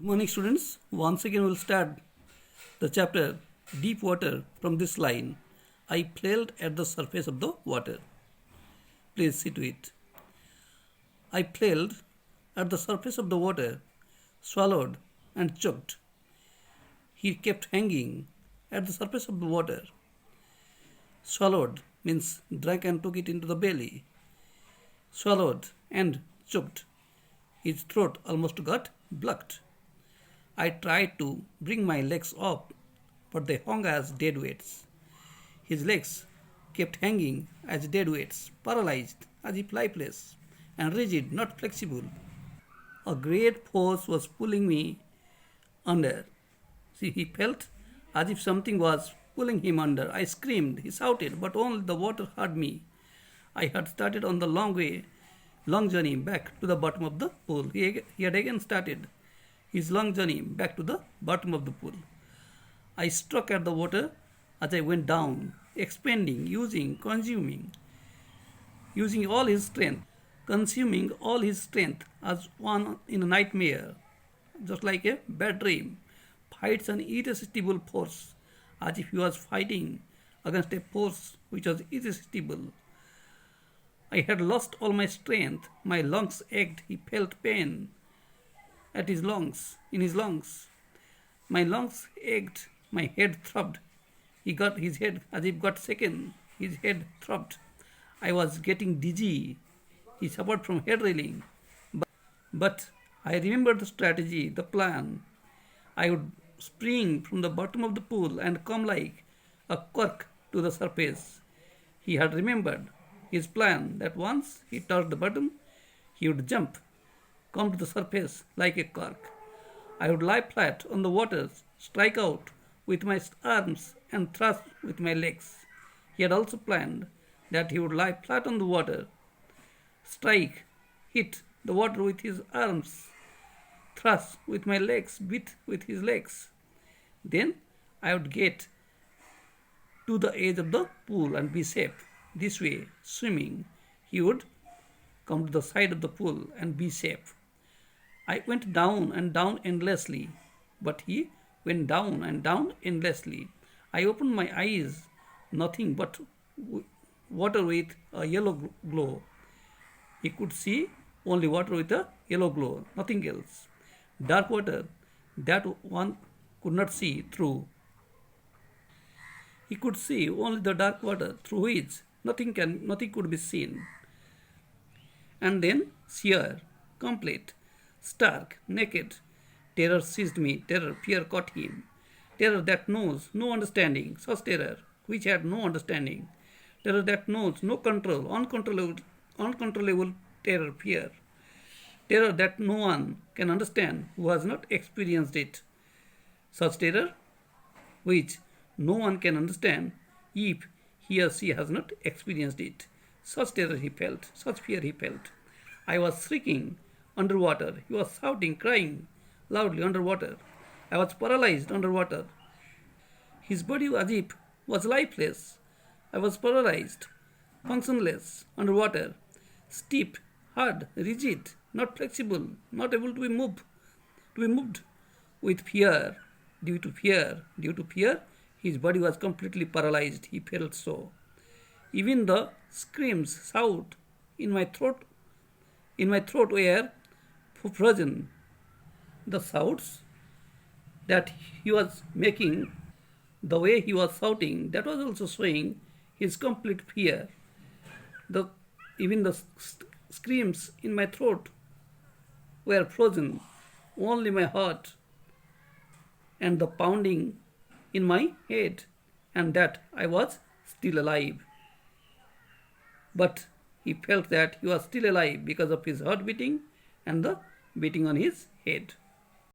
Morning students, once again we'll start the chapter Deep Water from this line. I played at the surface of the water. Please see to it. I played at the surface of the water, swallowed and choked. He kept hanging at the surface of the water. Swallowed means drank and took it into the belly. Swallowed and choked. His throat almost got blocked. I tried to bring my legs up, but they hung as dead weights. His legs kept hanging as dead weights, paralyzed, as if lifeless, and rigid, not flexible. A great force was pulling me under. See, he felt as if something was pulling him under. I screamed, he shouted, but only the water heard me. I had started on the long journey back to the bottom of the pool. He had again started his long journey back to the bottom of the pool. I struck at the water as I went down, expanding, consuming all his strength, consuming all his strength as one in a nightmare, just like a bad dream, fights an irresistible force, as if he was fighting against a force which was irresistible. I had lost all my strength, my lungs ached, he felt pain in his lungs. My lungs ached, my head throbbed. He got his head as if got shaken. His head throbbed. I was getting dizzy. He suffered from head reeling. But I remembered the strategy, the plan. I would spring from the bottom of the pool and come like a cork to the surface. He had remembered his plan that once he touched the bottom, he would jump, come to the surface like a cork. I would lie flat on the water, strike out with my arms and thrust with my legs. He had also planned that he would lie flat on the water, strike, hit the water with his arms, thrust with my legs, beat with his legs. Then I would get to the edge of the pool and be safe. This way, swimming, he would come to the side of the pool and be safe. I went down and down endlessly, but he went down and down endlessly. I opened my eyes, nothing but water with a yellow glow. He could see only water with a yellow glow, nothing else. Dark water that one could not see through. He could see only the dark water through which nothing could be seen. And then sheer, complete, stark, naked, terror seized me, fear caught him. Terror that knows no understanding, such terror which had no understanding. Terror that knows no control, uncontrollable terror, fear. Terror that no one can understand who has not experienced it. Such terror which no one can understand if he or she has not experienced it. Such terror he felt, such fear he felt. I was shrieking underwater. He was shouting, crying loudly underwater. I was paralyzed underwater. His body as if was lifeless. I was paralyzed, functionless underwater, stiff, hard, rigid, not flexible, not able to be moved with fear. Due to fear, his body was completely paralyzed. He felt so. Even the screams, shout in my throat were frozen. The shouts that he was making, the way he was shouting, that was also showing his complete fear. Even the screams in my throat were frozen. Only my heart and the pounding in my head, and that I was still alive. But he felt that he was still alive because of his heart beating and the beating on his head.